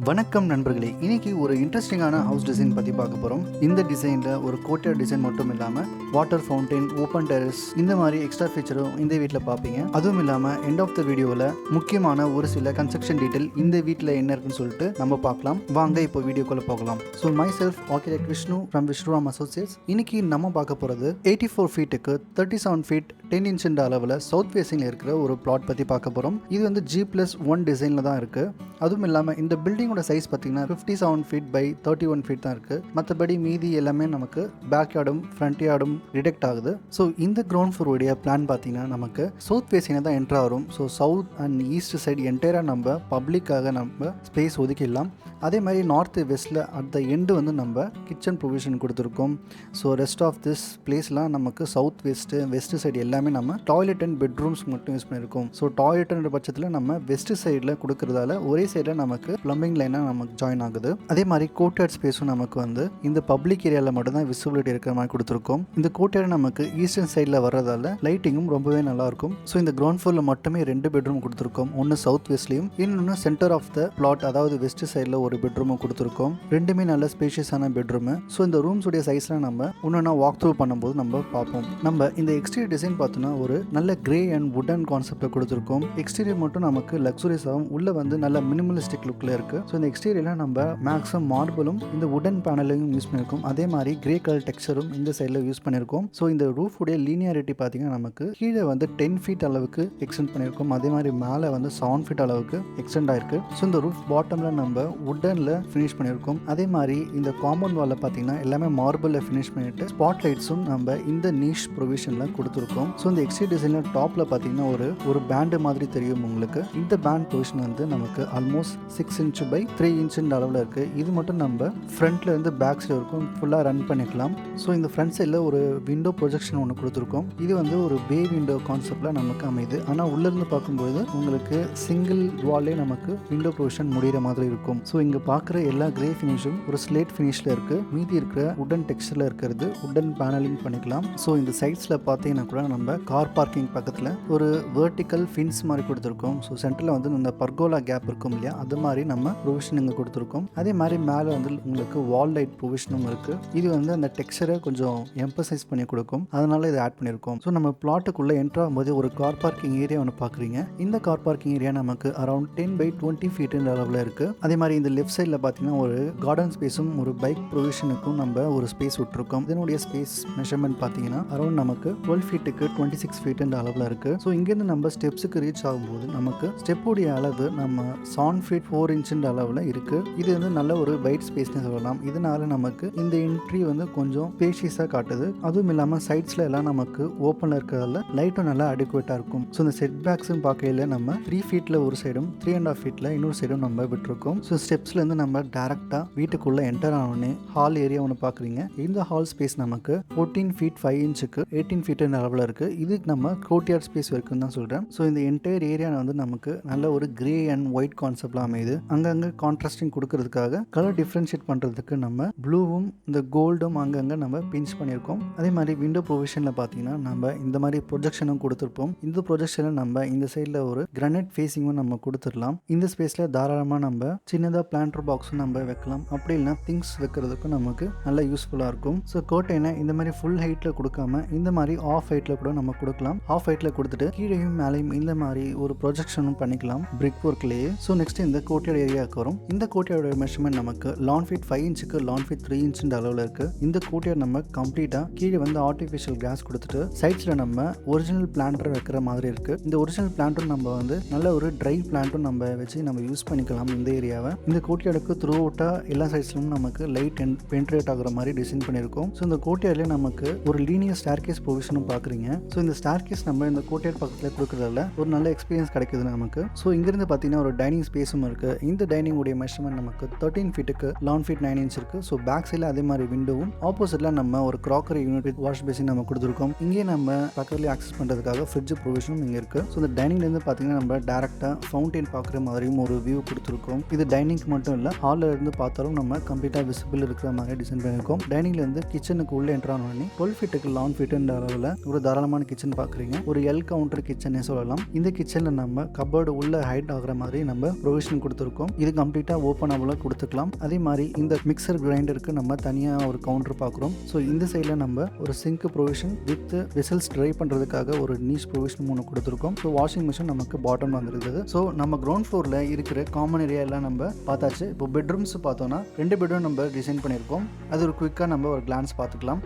வணக்கம் நண்பர்களே, இன்னைக்கு ஒரு இன்ட்ரெஸ்டிங்கான ஹவுஸ் டிசைன் பற்றி பார்க்க போகிறோம். இந்த டிசைனில் ஒரு கோர்ட்டியர் டிசைன் மட்டும் இல்லாமல் வாட்டர் ஃபவுண்டைன், ஓப்பன் டெரஸ் இந்த மாதிரி எக்ஸ்ட்ரா ஃபீச்சரும் இந்த வீட்டில் பார்ப்பீங்க. அதுவும் இல்லாமல் எண்ட் ஆஃப் த வீடியோவில் முக்கியமான ஒரு சில கன்ஸ்ட்ரக்ஷன் டீட்டெயில் இந்த வீட்டில் என்ன இருக்குன்னு சொல்லிட்டு நம்ம பார்க்கலாம். வாங்க இப்போ வீடியோக்குள்ளே போகலாம். So my self architect Vishnu from Vishnuram Associates. இன்னைக்கு நம்ம பார்க்க போகிறது 84 ஃபீட்டுக்கு 37 ஃபீட் 10 இன்ச் அளவில் சவுத் ஃபேஸிங்கில் இருக்கிற ஒரு பிளாட் பற்றி பார்க்க போகிறோம். இது வந்து G+1 டிசைனில் தான் இருக்குது. அதுவும் இல்லாமல் இந்த பில்டிங்கோட சைஸ் பார்த்தீங்கன்னா 57 ஃபீட் பை 31 ஃபீட் தான் இருக்குது. மற்றபடி மீதி எல்லாமே நமக்கு பேக் யார்டும் ஃப்ரண்ட் யார்டும் டிடெக்ட் ஆகுது. ஸோ இந்த கிரவுண்ட் ஃப்ளோருடைய பிளான் பார்த்தீங்கன்னா நமக்கு சவுத் ஃபேஸிங்காக தான் என்ட்ரு ஆகும். So south and east side என்டையராக நம்ம பப்ளிக்காக நம்ம ஸ்பேஸ் ஒதுக்கிடலாம். அதே மாதிரி நார்த் வெஸ்ட்டில் அட் த எண்டு வந்து நம்ம கிச்சன் ப்ரொவிஷன் கொடுத்துருக்கோம். ஸோ ரெஸ்ட் ஆஃப் திஸ் பிளேஸ்லாம் நமக்கு சவுத் வெஸ்ட் சைடு எல்லாமே நம்ம டாய்லெட் அண்ட் பெட்ரூம்ஸ் மட்டும் யூஸ் பண்ணியிருக்கோம். ஸோ டாய்லெட்ன்ற பட்சத்தில் நம்ம வெஸ்ட் சைடில் கொடுக்கறதால ஒரே சைடில் நமக்கு பிளம்பிங் லைனாக நமக்கு ஜாயின் ஆகுது. அதே மாதிரி கோர்ட்யார்ட் ஸ்பேஸும் நமக்கு வந்து இந்த பப்ளிக் ஏரியாவில் மட்டும் தான் விசிபிலிட்டி இருக்கிற மாதிரி கொடுத்துருக்கோம். இந்த கோர்ட்யார்ட் நமக்கு ஈஸ்டர்ன் சைடில் வர்றதால லைட்டிங்கும் ரொம்பவே நல்லாயிருக்கும். ஸோ இந்த கிரவுண்ட் ஃப்ளோரில் மட்டுமே 2 பெட்ரூம் கொடுத்துருக்கோம். ஒன்று சவுத் வெஸ்ட்லையும் இன்னொன்று சென்டர் ஆஃப் த பிளாட் அதாவது வெஸ்ட் சைடில் ஒரு பெட்ரூமும் கொடுத்துருக்கோம். ரெண்டுமே நல்ல ஸ்பேஷியஸான பெட்ரூமு. ஸோ இந்த ரூம்ஸுடைய சைஸ்லாம் நம்ம ஒன்று வாக் த்ரூ பண்ணும்போது நம்ம பார்ப்போம். நம்ம இந்த எக்ஸ்டீரியர் டிசைன் பார்த்தோன்னா ஒரு நல்ல கிரே அண்ட் வுடன் கான்செப்டை கொடுத்துருக்கோம். எக்ஸ்டீரியர் மட்டும் நமக்கு லக்ஸுரியஸாகவும் உள்ள வந்து நல்ல மினிமலிஸ்டிக் லுக்கில் இருக்குது. ஸோ இந்த எக்ஸ்டீரியரில் நம்ம மேக்ஸிமம் மார்பிளும் இந்த வுடன் பேனலையும் யூஸ் பண்ணியிருக்கோம். அதே மாதிரி கிரே கலர் டெக்ஸ்சரும் இந்த சைடில் யூஸ் பண்ணியிருக்கோம். ஸோ இந்த ரூஃபுடைய லீனியாரிட்டி பார்த்தீங்கன்னா நமக்கு கீழே வந்து 10 ஃபீட் அளவுக்கு எக்ஸ்டெண்ட் பண்ணியிருக்கோம். அதே மாதிரி மேலே வந்து 7 ஃபீட் அளவுக்கு எக்ஸ்டெண்ட் ஆயிருக்கு. ஸோ இந்த ரூஃப் பாட்டமில் நம்ம வுடனில் ஃபினிஷ் பண்ணியிருக்கோம். அதே மாதிரி இந்த காம்பவுண்ட் வாலில் பார்த்தீங்கன்னா எல்லாமே மார்பிளில் ஃபினிஷ் பண்ணிட்டு ஸ்பாட் லைட்ஸும் நம்ம இந்த நீஷ் ப்ரொவிஷனில் கொடுத்துருக்கோம். ஸோ இந்த எக்ஸ்டீரியர் டிசைனில் டாப்பில் பார்த்தீங்கன்னா ஒரு பேண்டு மாதிரி தெரியும் உங்களுக்கு. இந்த பேண்ட் பொசிஷன் வந்து நமக்கு ஆல்மோஸ்ட் 6 இன்ச் பை 3 இன்ச் அளவில் இருக்குது. இது மட்டும் நம்ம ஃப்ரண்ட்ல இருந்து பேக் சைடு வரைக்கும் ஃபுல்லாக ரன் பண்ணிக்கலாம். ஸோ இந்த ஃப்ரண்ட் சைடில் ஒரு விண்டோ ப்ரொஜெக்ஷன் ஒன்று கொடுத்துருக்கோம். இது வந்து ஒரு பே விண்டோ கான்செப்டில் நமக்கு அமையுது. ஆனால் உள்ளேருந்து பார்க்கும்போது உங்களுக்கு சிங்கிள் வால்லே நமக்கு விண்டோ ப்ரொவிஷன் முடிகிற மாதிரி இருக்கும். ஸோ இங்கே பார்க்குற எல்லா கிரே ஃபினிஷும் ஒரு ஸ்லேட் ஃபினிஷில் இருக்குது. மீதி இருக்கிற உடன் டெக்ஸ்டரில் இருக்கிறது உடன் பேனலிங் பண்ணிக்கலாம். ஸோ இந்த சைட்ஸில் பார்த்தீங்கன்னா கூட நம்ம கார் பார்க்கிங் பக்கத்தில் ஒரு வெர்டிக்கல் ஃபின்ஸ் மாதிரி கொடுத்துருக்கோம். ஸோ சென்டரில் வந்து இந்த பர்கோலா கேப் இருக்கும் இல்லையா, அது மாதிரி நம்ம ப்ரொவிஷன் இங்கே கொடுத்துருக்கோம். அதே மாதிரி மேலே வந்து உங்களுக்கு வால் லைட் ப்ரொவிஷனும் இருக்குது. இது வந்து அந்த டெக்ஸ்சரை கொஞ்சம் எம்பசைஸ் பண்ணி கொடுக்கும். அதனால இதை ஆட் பண்ணியிருக்கோம். ஸோ நம்ம பிளாட்டுக்குள்ளே என்ட்ரு ஆகும்போது ஒரு கார் பார்க்கிங் ஏரியா ஒன்று பார்க்குறீங்க. இந்த கார் பார்க்கிங் ஏரியா நமக்கு அரௌண்ட் 10 பை 20 ஃபீட் அளவில் இருக்குது. அதே மாதிரி இந்த லெஃப்ட் சைடில் பார்த்தீங்கன்னா ஒரு கார்டன் ஸ்பேஸும் ஒரு பைக் ப்ரொவிஷனுக்கும் நம்ம ஒரு ஸ்பேஸ் விட்டுருக்கோம். இதனுடைய ஸ்பேஸ் மெஷர்மெண்ட் பார்த்தீங்கன்னா அரௌண்ட் நமக்கு 12 ஃபீட்டுக்கு 26 ஃபீட் அளவில் இருக்குது. ஸோ இங்கேருந்து நம்ம ஸ்டெப்ஸுக்கு ரீச் ஆகும்போது நமக்கு ஸ்டெப்புடைய அளவு நம்ம 7 ஃபீட் 4 இன்ச் அளவில் இருக்குது. இது வந்து நல்ல ஒரு வைட் ஸ்பேஸ்னு சொல்லலாம். இதனால நமக்கு இந்த என்ட்ரி வந்து கொஞ்சம் ஸ்பேஷியஸாக காட்டுது. அதுவும் இல்லாமல் சைட்ஸில் எல்லாம் நமக்கு ஓப்பனில் இருக்கிறதால லைட்டும் நல்லா அடிக்குவேட்டாக இருக்கும். ஸோ இந்த செட் பேக்ஸும் பார்க்கையில் நம்ம 3 ஃபீட்டில் ஒரு சைடும் 3.5 ஃபீட்டில் இன்னொரு சைடும் நம்ம விட்டுருக்கோம். ஸோ ஸ்டெப்ஸ்லேருந்து நம்ம டேரெக்டாக வீட்டுக்குள்ளே என்டர் ஆனோடனே ஹால் ஏரியா ஒன்று பார்க்குறீங்க. இந்த ஹால் ஸ்பேஸ் நமக்கு 14 ஃபீட் 5 இன்ச்சுக்கு 18 ஃபீட் அளவில் இருக்குது. இதுக்கு நம்ம கோர்ட்யார்ட் ஸ்பேஸ் வரைக்கும் தான் சொல்கிறேன். ஸோ இந்த என்டையர் ஏரியா வந்து நமக்கு நல்ல ஒரு கிரே அண்ட் ஒயிட் கான்செப்ட்லாம் அமையுது. அங்கங்கே கான்ட்ராஸ்டிங் கொடுக்கறதுக்காக கலர் டிஃப்ரென்ஷியேட் பண்ணுறதுக்கு நம்ம ப்ளூவும் இந்த கோல்டும் அங்கங்கே நம்ம பிஞ்ச் பண்ணியிருக்கோம். அதே மாதிரி விண்டோ ப்ரொவிஷனில் பார்த்தீங்கன்னா நம்ம இந்த மாதிரி ப்ரொஜெக்ஷனும் கொடுத்துருப்போம். இந்த ப்ரொஜெக்ஷனில் நம்ம இந்த சைடில் ஒரு கிரானைட் ஃபேஸிங்கும் நம்ம கொடுத்துடலாம். இந்த ஸ்பேஸில் தாராளமாக நம்ம சின்னதாக பிளான்டர் பாக்ஸும் நம்ம வைக்கலாம். அப்படி இல்லைனா திங்ஸ் வைக்கிறதுக்கும் நமக்கு நல்லா யூஸ்ஃபுல்லாக இருக்கும். ஸோ கோட்டைனை இந்த மாதிரி ஃபுல் ஹைட்டில் கொடுக்காம இந்த மாதிரி ஆஃப் ஹைட்டில் கூட நம்ம கொடுக்கலாம். ஆஃப் ஹைட்டில் கொடுத்துட்டு கீழேயும் மேலேயும் இந்த மாதிரி ஒரு ப்ரொஜெக்ஷனும் பண்ணிக்கலாம் பிரிக் ஒர்க்லேயே. ஸோ நெக்ஸ்ட் இந்த கோர்ட்யார்ட் ஏரியாவுக்கு வரும். இந்த கோர்ட்யார்டோட மெஷர்மெண்ட் நமக்கு லான் ஃபீட் 5 இன்ச்சுக்கு லான் ஃபீட் 3 இன்ச் அளவில் இருக்குது. இந்த கோர்ட்யார்ட் நம்ம கம்ப்ளீட்டாக கீழே வந்து ஆர்டிஃபிஷியல் கிராஸ் கொடுத்துட்டு சைட்ஸில் நம்ம ஒரிஜினல் பிளான்டர் வைக்கிற மாதிரி இருக்குது. இந்த ஒரிஜினல் பிளான்ட்டும் நம்ம வந்து நல்ல ஒரு ட்ரை பிளான்ட்டும் நம்ம வச்சு நம்ம யூஸ் பண்ணிக்கலாம் இந்த ஏரியாவை. இந்த கோர்ட்யார்டுக்கு த்ரூ அவுட்டாக எல்லா சைட்ஸ்லும் நமக்கு லைட் அண்ட் பென்ட்ரேட் ஆகிற மாதிரி டிசைன் பண்ணியிருக்கோம். ஸோ இந்த கோர்ட்யார்ட்லேயே நமக்கு ஒரு லீனியர் ஸ்டேர்கேஸ் ப்ரொவிஷனும் பார்க்குறீங்க. ஸோ இந்த ஸ்டேர்கேஸ் நம்ம இந்த கோர்ட்யார்ட் பக்கத்தில் கொடுக்குறதால ஒரு நல்ல எக்ஸ்பீரியன்ஸ் கிடைக்குது நமக்கு. ஸோ இங்கிருந்து பார்த்தீங்கன்னா ஒரு டைனிங் ஸ்பேஸும் இருக்குது. இந்த டைனிங் உடைய மெஷர்மெண்ட் நமக்கு 13 ஃபீட்டுக்கு லான் ஃபீட் 9 இன்ச் இருக்குது. ஸோ பேக் சைடில் அதே மாதிரி விண்டோவும் ஆப்போசிட்டில் நம்ம ஒரு crockery unit with wash basin நம்ம கொடுத்துருக்கோம். இங்கே நம்ம பக்கத்துலேயே ஆக்சஸ் பண்ணுறதுக்காக ஃப்ரிட்ஜ் ப்ரொவிஷனும் இங்கே இருக்குது. ஸோ இந்த டைனிங்லேருந்து பார்த்தீங்கன்னா நம்ம டேரெக்டாக ஃபவுண்டைன் பார்க்குற மாதிரியும் ஒரு வியூ கொடுத்துருக்கோம். இது டைனிங்க்கு மட்டும் இல்லை, ஹாலில் இருந்து பார்த்தாலும் நம்ம கம்ப்ளீட்டாக விசிபிள் இருக்கிற மாதிரி டிசைன் பண்ணியிருக்கோம். டைனிங்லேருந்து கிச்சனுக்கு உள்ளே என்ட்ரு ஆனோடனே 12 ஃபீட்டுக்கு லான் ஃபீட்டுன்ற அளவில் ஒரு தாராளமான தாராளமான கிச்சன் பார்க்குறீங்க. ஒரு எல் கவுண்டர் கிச்சனே சொல்லலாம். இந்த கிச்சனில் நம்ம கபோர்டு உள்ள ஹைட் ஆகிற மாதிரி நம்ம ப்ரொவிஷன் கொடுத்துருக்கோம். இது கம்ப்ளீட்டாக ஓப்பனபிளாக கொடுத்துக்கலாம். அதே மாதிரி இந்த மிக்சர் கிரைண்டருக்கு நம்ம தனியாக ஒரு கவுண்டர் பார்க்குறோம். ஸோ இந்த சைடில் நம்ம ஒரு sink provision with vessels dry பண்ணுறதுக்காக ஒரு நீச் ப்ரொவிஷன் ஒன்று கொடுத்துருக்கோம். ஸோ வாஷிங் மிஷின் நமக்கு பாட்டம் வந்துருக்குது. ஸோ நம்ம கிரவுண்ட் ஃப்ளோரில் இருக்கிற காமன் ஏரியா எல்லாம் நம்ம பார்த்தாச்சு. இப்போ பெட்ரூம்ஸ் பார்த்தோன்னா 2 பெட்ரூம் நம்ம டிசைன் பண்ணியிருக்கோம். அது ஒரு குயிக்காக நம்ம ஒரு கிளான்ஸ் பார்த்துக்கலாம்.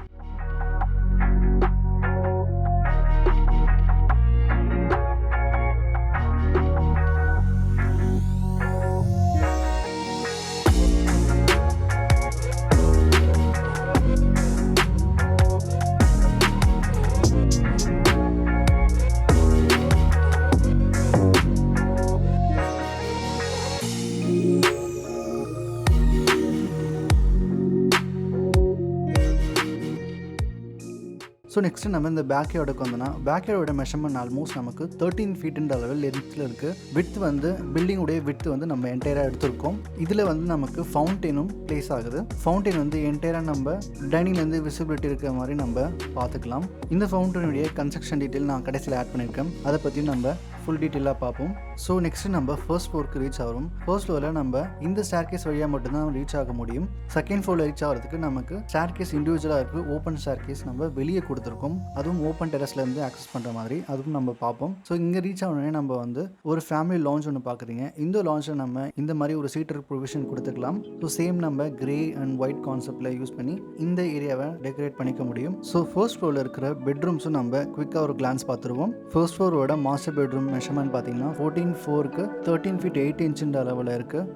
ஸோ நெக்ஸ்ட்டு நம்ம இந்த பேக்யார்டுக்கு வந்தோம்னா பேக்யார்டோட மெஷர்மெண்ட் ஆல்மோஸ்ட் நமக்கு 13 ஃபீட்டுன்ற அளவில் லென்த்தில் இருக்குது. வித் வந்து பில்டிங்குடைய வித் வந்து நம்ம என்டையராக எடுத்திருக்கோம். இதில் வந்து நமக்கு ஃபவுண்டெயினும் ப்ளேஸ் ஆகுது. ஃபவுண்டெயின் வந்து என்டையராக நம்ம டைனிங்லேருந்து விசிபிலிட்டி இருக்கிற மாதிரி நம்ம பார்த்துக்கலாம். இந்த ஃபவுண்டனுடைய கன்ஸ்ட்ரக்ஷன் டீட்டெயில் நான் கடைசியில் ஆட் பண்ணியிருக்கேன். அதை பற்றி நம்ம ஃபுல் டீட்டெயிலாக பார்ப்போம். ஸோ நெக்ஸ்ட்டு நம்ம ஃபர்ஸ்ட் ஃப்ளோருக்கு ரீச் ஆகிறோம். ஃபர்ஸ்ட் ஃப்ளோரில் நம்ம இந்த ஸ்டேர்கேஸ் வழியாக மட்டும்தான் ரீச் ஆக முடியும். செகண்ட் ஃப்ளோரில் ரீச் ஆகிறதுக்கு நமக்கு ஸ்டேர்கேஸ் இண்டிவிஜுவலாக இருக்குது. ஓப்பன் ஸ்டேர்கேஸ் நம்ம வெளியே கொடுத்துருக்கோம். அதுவும் ஓப்பன் டெரஸ்லேருந்து ஆக்சஸ் பண்ணுற மாதிரி அதுவும் நம்ம பார்ப்போம். ஸோ இங்கே ரீச் ஆகணுன்னே நம்ம வந்து ஒரு ஃபேமிலி லான்ச் ஒன்று பார்க்குறீங்க. இந்த லான்ச்சில் நம்ம இந்த மாதிரி ஒரு சீட்டர் ப்ரொவிஷன் கொடுத்துக்கலாம். ஸோ சேம் நம்ம கிரே அண்ட் ஒயிட் கான்செப்டில் யூஸ் பண்ணி இந்த ஏரியாவை டெக்கரேட் பண்ணிக்க முடியும். ஸோ ஃபர்ஸ்ட் ஃப்ளோரில் இருக்கிற பெட்ரூம்ஸும் நம்ம குவிக்காக ஒரு கிளான்ஸ் பார்த்துருவோம். ஃபர்ஸ்ட் ஃப்ளோரோட மாஸ்டர் பெட்ரூம் மெஷர்மெண்ட் பார்த்தீங்கன்னா 14.4க்கு 13 feet 8 inch அளவில் இருக்குது.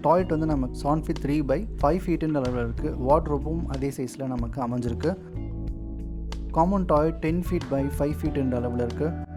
டாய்லெட் வந்து நமக்கு 7 feet 3/5 feet அளவில் இருக்குது. வார்ட்ரோப்பும் அதே சைஸில் நமக்கு அமைஞ்சிருக்கு. Common toilet 10 feet by 5 feet அளவில் இருக்குது.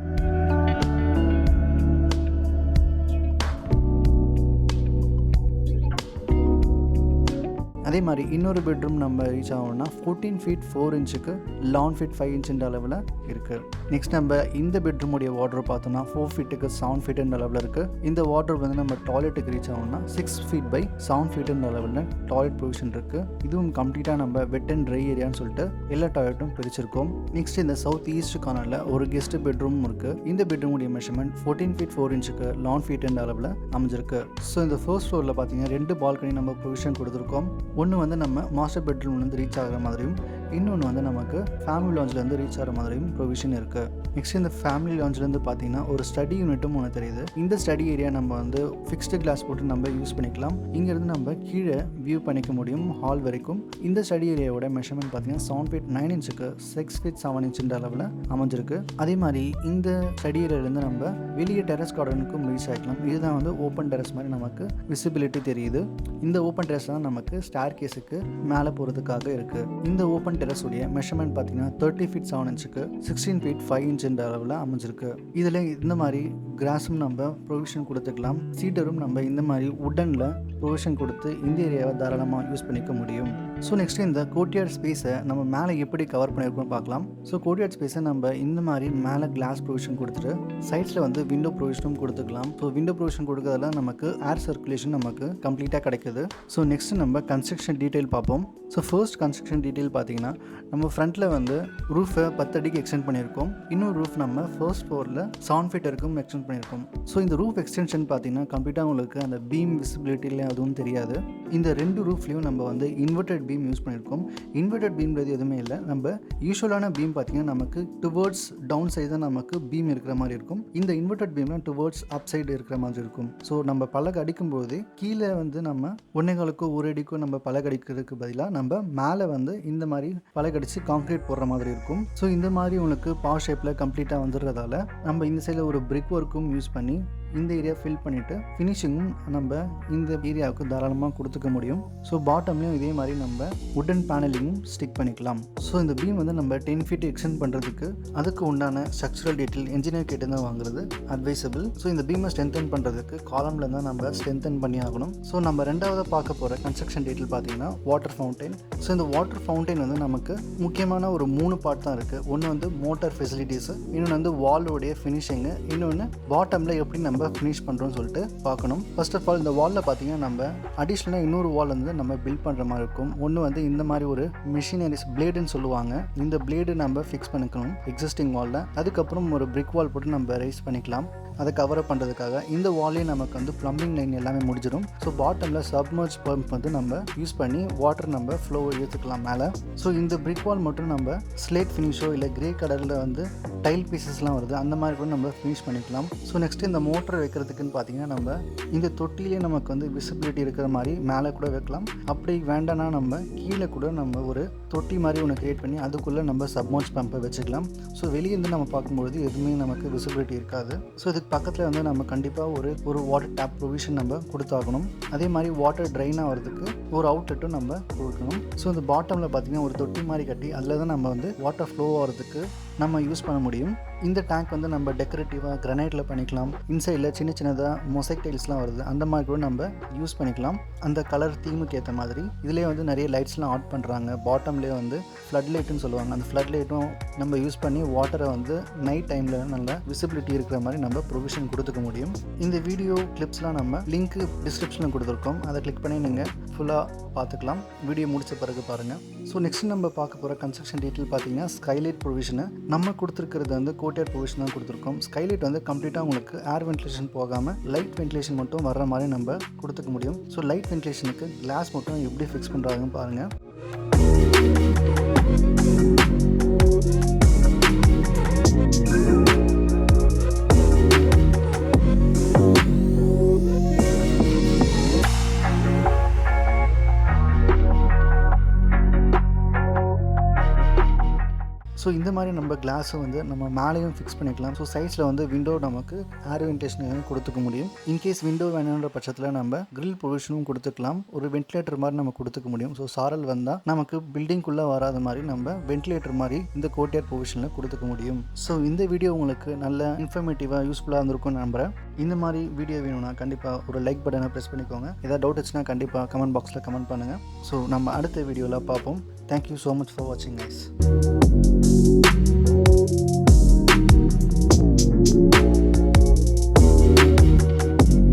அதே மாதிரி இன்னொரு பெட்ரூம் நம்ம ரீச் ஆகணும்னா 14 feet 4 inchக்கு 11 feet 5 inch அளவில் இருக்குது. நெக்ஸ்ட் நம்ம இந்த பெட்ரூமுடைய வார்ட்ரோப் பார்த்தோம்னா 4 feetக்கு 7 feet அளவில் இருக்குது. இந்த வார்ட்ரோப் வந்து நம்ம டாய்லெட்டுக்கு ரீச் ஆகணும்னா 6 feet by 7 feet அளவில் டாய்லெட் ப்ரொவிஷன் இருக்குது. இதுவும் கம்ப்ளீட்டாக நம்ம வெட் அண்ட் ட்ரை ஏரியான்னு சொல்லிட்டு எல்லா டாய்லெட்டும் பிரிச்சிருக்கோம். நெக்ஸ்ட் இந்த சவுத் ஈஸ்ட் கார்னரில் ஒரு கெஸ்ட் பெட்ரூம் இருக்குது. இந்த பெட்ரூமுடைய மெஷர்மெண்ட் 14 feet 4 inchக்கு 11 feet அளவில் அமைஞ்சிருக்கு. ஸோ இந்த ஃபர்ஸ்ட் ஃப்ளோரில் பார்த்தீங்கன்னா 2 பால்கனி நம்ம ப்ரொவிஷன் கொடுத்துருக்கோம். ஒன்று வந்து நம்ம மாஸ்டர் பெட்ரூம்லேருந்து ரீச் ஆகிற மாதிரியும் இன்னொன்று வந்து நமக்கு ஃபேமிலி லான்ச்லேருந்து ரீச் ஆகிற மாதிரியும் ப்ரொவிஷன் இருக்குது. நெக்ஸ்ட் இந்த ஃபேமிலி லான்ச்லேருந்து பார்த்தீங்கன்னா ஒரு ஸ்டடி யூனிட்டும் ஒன்று தெரியுது. இந்த ஸ்டடி ஏரியா நம்ம வந்து ஃபிக்ஸ்டு கிளாஸ் போட்டு நம்ம யூஸ் பண்ணிக்கலாம். இங்கேருந்து நம்ம கீழே வியூ பண்ணிக்க முடியும் ஹால் வரைக்கும். இந்த ஸ்டடி ஏரியாவோட மெஷர்மெண்ட் பார்த்தீங்கன்னா 7 feet 9 inchக்கு 6 feet 7 inch அளவில் அமைஞ்சிருக்கு. அதே மாதிரி இந்த ஸ்டடி ஏரியாவிலேருந்து நம்ம வெளியே டெரஸ் கார்டனுக்கும் ரீச் ஆகிக்கலாம். இதுதான் வந்து ஓப்பன் டெரஸ் மாதிரி நமக்கு விசிபிலிட்டி தெரியுது. இந்த ஓப்பன் டெரஸ் தான் நமக்கு ஸ்டார் கேஸுக்கு மேலே போகிறதுக்காக இருக்குது. இந்த ஓப்பன் டெரஸ் உடைய மெஷர்மெண்ட் பார்த்தீங்கன்னா 30 feet 7 inchக்கு 16 feet 5 inch அளவில் அமைஞ்சிருக்கு. இதில் இந்த மாதிரி கிராஸும் நம்ம ப்ரொவிஷன் கொடுத்துக்கலாம். சீட்டரும் நம்ம இந்த மாதிரி உட்டனில் ப்ரொவிஷன் கொடுத்து இந்த ஏரியாவை தாராளமாக யூஸ் பண்ணிக்க முடியும். ஸோ நெக்ஸ்ட் இந்த கோர்ட்யார்ட் ஸ்பேஸை நம்ம மேலே எப்படி கவர் பண்ணியிருக்கோம் பார்க்கலாம். ஸோ கோர்ட்யார்ட் ஸ்பேஸை நம்ம இந்த மாதிரி மேலே கிளாஸ் ப்ரொவிஷன் கொடுத்துட்டு சைட்ஸில் வந்து விண்டோ ப்ரொவிஷனும் கொடுத்துக்கலாம். ஸோ விண்டோ ப்ரொவிஷன் கொடுக்கறதுல நமக்கு ஏர் சர்க்குலேஷன் நமக்கு கம்ப்ளீட்டாக கிடைக்குது. ஸோ நெக்ஸ்ட் நம்ம கன்ஸ்ட்ரக்ஷன் டீட்டெயில் பார்ப்போம். ஸோ ஃபர்ஸ்ட் கன்ஸ்ட்ரக்ஷன் டீட்டெயில் பார்த்தீங்கன்னா நம்ம ஃப்ரண்ட்டில் வந்து ரூஃபை 10 அடிக்கு எக்ஸ்டெண்ட் பண்ணியிருக்கோம். இன்னொரு ரூஃப் நம்ம ஃபர்ஸ்ட் ஃப்ளோரில் 7 feet வரைக்கும் எக்ஸ்டெண்ட் பண்ணியிருக்கோம். ஸோ இந்த ரூஃப் எக்ஸ்டென்ஷன் பார்த்தீங்கன்னா கம்ப்ளீட்டாக உங்களுக்கு அந்த பீம் விசிபிலிட்டியில் அதுவும் தெரியாது. இந்த 2 ரூஃப்லேயும் நம்ம வந்து இன்வெர்டட் பீம் யூஸ் பண்ணியிருக்கோம். இன்வெர்டட் பீம்ன்றது எதுவுமே இல்லை. நம்ம யூஸ்வலான பீம் பார்த்தீங்கன்னா நமக்கு டுவர்ட்ஸ் டவுன் சைடு தான் நமக்கு பீம் இருக்கிற மாதிரி இருக்கும். இந்த இன்வெர்டட் பீம்லாம் டுவர்ட்ஸ் அப் சைடு இருக்கிற மாதிரி இருக்கும். ஸோ நம்ம பலகை அடிக்கும்போது கீழே வந்து நம்ம 1.25 1 அடிக்கோ நம்ம பலகை அடிக்கிறதுக்கு பதிலாக நம்ம மேலே வந்து இந்த மாதிரி பலகை அடித்து கான்க்ரீட் போடுற மாதிரி இருக்கும். ஸோ இந்த மாதிரி உங்களுக்கு பவர் ஷேப்பில் கம்ப்ளீட்டாக வந்துடுறதால நம்ம இந்த சைடில் ஒரு பிரிக் ஒர்க்கும் யூஸ் பண்ணி இந்த ஏரியா ஃபில் பண்ணிவிட்டு ஃபினிஷிங்கும் நம்ம இந்த ஏரியாவுக்கு தாராளமாக கொடுத்துக்க முடியும். ஸோ பாட்டம்லேயும் இதே மாதிரி நம்ம உட்டன் பேனலிங்கும் ஸ்டிக் பண்ணிக்கலாம். ஸோ இந்த பீம் வந்து நம்ம 10 feet எக்ஸ்டெண்ட் பண்ணுறதுக்கு அதுக்கு உண்டான ஸ்ட்ரக்சரல் டீட்டெயில் இன்ஜினியர் கிட்ட தான் வாங்குறது அட்வைசபிள். ஸோ இந்த பீமை ஸ்ட்ரென்தன் பண்ணுறதுக்கு காலமில் தான் நம்ம ஸ்ட்ரென்தன் பண்ணி ஆகணும். ஸோ நம்ம ரெண்டாவது பார்க்க போகிற கன்ஸ்ட்ரக்ஷன் டீட்டெயில் பார்த்தீங்கன்னா வாட்டர் ஃபவுண்டைன். ஸோ இந்த வாட்டர் ஃபவுண்டைன் வந்து நமக்கு முக்கியமான ஒரு 3 பார்ட் தான் இருக்குது. ஒன்று வந்து மோட்டார் ஃபெசிலிட்டிஸு, இன்னொன்று வந்து வாலோடைய ஃபினிஷிங்கு, இன்னொன்று பாட்டமில் எப்படி நம்ம நம்ம ஃபினிஷ் பண்ணுறோம்னு சொல்லிட்டு பார்க்கணும். ஃபர்ஸ்ட் ஆஃப் ஆல் இந்த வாலில் பார்த்தீங்கன்னா நம்ம அடிஷ்னலாக இன்னொரு வால் வந்து நம்ம பில்ட் பண்ணுற மாதிரி இருக்கும். ஒன்று வந்து இந்த மாதிரி ஒரு மிஷினரிஸ் பிளேடுன்னு சொல்லுவாங்க. இந்த பிளேடு நம்ம ஃபிக்ஸ் பண்ணிக்கணும் எக்ஸிஸ்டிங் வாலில். அதுக்கப்புறம் ஒரு பிரிக் வால் போட்டு நம்ம ரைஸ் பண்ணிக்கலாம். அதை கவர் பண்ணுறதுக்காக இந்த வாலே நமக்கு வந்து ப்ளம்பிங் லைன் எல்லாமே முடிஞ்சிடும். ஸோ பாட்டமில் சப்மர்ஜ் பம்ப் வந்து நம்ம யூஸ் பண்ணி வாட்டர் நம்ம ஃப்ளோ ஏற்றுக்கலாம் மேலே. ஸோ இந்த பிரிக் வால் மட்டும் நம்ம ஸ்லேட் ஃபினிஷோ இல்லை கிரே கலரில் வந்து டைல் பீசஸ்லாம் வருது, அந்த மாதிரி கூட நம்ம ஃபினிஷ் பண்ணிக்கலாம். ஸோ நெக்ஸ்ட்டு இந்த மோட்டர் வைக்கிறதுக்குன்னு பார்த்தீங்கன்னா நம்ம இந்த தொட்டிலே நமக்கு வந்து விசிபிலிட்டி இருக்கிற மாதிரி மேலே கூட வைக்கலாம். அப்படி வேண்டாம்னா நம்ம கீழே கூட நம்ம ஒரு தொட்டி மாதிரி ஒன்று க்ரியேட் பண்ணி அதுக்குள்ளே நம்ம சப்மர்ஜ் பம்பை வச்சுக்கலாம். ஸோ வெளியேருந்து நம்ம பார்க்கும்பொழுது எதுவுமே நமக்கு விசிபிலிட்டி இருக்காது. ஸோ இதுக்கு பக்கத்தில் வந்து நம்ம கண்டிப்பாக ஒரு வாட்டர் டேப் ப்ரொவிஷன் நம்ம கொடுத்தாகணும். அதே மாதிரி வாட்டர் ட்ரைன் ஆகிறதுக்கு ஒரு அவுட்லெட்டும் நம்ம கொடுக்கணும். ஸோ இந்த பாட்டமில் பார்த்தீங்கன்னா ஒரு தொட்டி மாதிரி கட்டி அதில் தான் நம்ம வந்து வாட்டர் ஃப்ளோ ஆகிறதுக்கு நம்ம யூஸ் பண்ண முடியும். இந்த டேங்க் வந்து நம்ம டெக்கரேட்டிவாக கிரனைட்டில் பண்ணிக்கலாம். இன்சைடில் சின்ன சின்னதாக மொசைக் டைல்ஸ்லாம் வருது, அந்த மாதிரி கூட நம்ம யூஸ் பண்ணிக்கலாம். அந்த கலர் தீமுக்கு ஏற்ற மாதிரி இதிலே வந்து நிறைய லைட்ஸ்லாம் ஆட் பண்ணுறாங்க. பாட்டம்லேயே வந்து ஃப்ளட் லைட்டுன்னு சொல்லுவாங்க. அந்த ஃப்ளட் லைட்டும் நம்ம யூஸ் பண்ணி வாட்டரை வந்து நைட் டைமில் நல்ல விசிபிலிட்டி இருக்கிற மாதிரி நம்ம ப்ரொவிஷன் கொடுத்துக்க முடியும். இந்த வீடியோ கிளிப்ஸ்லாம் நம்ம லிங்க் டிஸ்கிரிப்ஷனில் கொடுத்துருக்கோம். அதை கிளிக் பண்ணி நீங்கள் ஃபுல்லாக பார்த்துக்கலாம். வீடியோ முடித்த பிறகு பாருங்கள். ஸோ நெக்ஸ்ட் நம்ம பார்க்க போகிற கன்ஸ்ட்ரக்ஷன் டீட்டெயில் பார்த்தீங்கன்னா ஸ்கைலைட் ப்ரொவிஷனு நம்ம கொடுத்துருக்கிறது வந்து கோர்ட்யார்ட் ப்ரொவிஷன் தான் கொடுத்துருக்கோம். ஸ்கைலைட் வந்து கம்ப்ளீட்டாக உங்களுக்கு ஏர் வென்டிலேஷன் போகாமல் லைட் வென்டிலேஷன் மட்டும் வர்ற மாதிரி நம்ம கொடுத்துக்க முடியும். ஸோ லைட் வென்டிலேஷனுக்கு கிளாஸ் மட்டும் எப்படி ஃபிக்ஸ் பண்ணுறாங்கன்னு பாருங்கள். ஸோ இந்த மாதிரி நம்ம கிளாஸை வந்து நம்ம மேலேயும் ஃபிக்ஸ் பண்ணிக்கலாம். ஸோ சைட்ஸில் வந்து விண்டோ நமக்கு ஏர் வென்டிலேஷன் கொடுத்துக்க முடியும். இன்கேஸ் விண்டோ வேணுன்ற பட்சத்தில் நம்ம கிரில் ப்ரொவிஷனும் கொடுத்துக்கலாம். ஒரு வென்டிலேட்டர் மாதிரி நம்ம கொடுத்துக்க முடியும். ஸோ சாரல் வந்தால் நமக்கு பில்டிங்குள்ளே வராத மாதிரி நம்ம வென்டிலேட்டர் மாதிரி இந்த கோர்ட்யார்ட் ப்ரொவிஷனில் கொடுத்துக்க முடியும். ஸோ இந்த வீடியோ உங்களுக்கு நல்ல இன்ஃபர்மேட்டிவாக யூஸ்ஃபுல்லாக இருந்திருக்கும்னு நம்புகிறேன். இந்த மாதிரி வீடியோ வேணும்னா கண்டிப்பாக ஒரு லைக் பட்டனை ப்ரெஸ் பண்ணிக்கோங்க. ஏதாவது டவுட் இருந்துச்சுன்னா கண்டிப்பாக கமெண்ட் பாக்ஸில் கமெண்ட் பண்ணுங்கள். ஸோ நம்ம அடுத்த வீடியோவில் பார்ப்போம். தேங்க்யூ ஸோ மச் ஃபார் வாட்சிங் கைஸ்.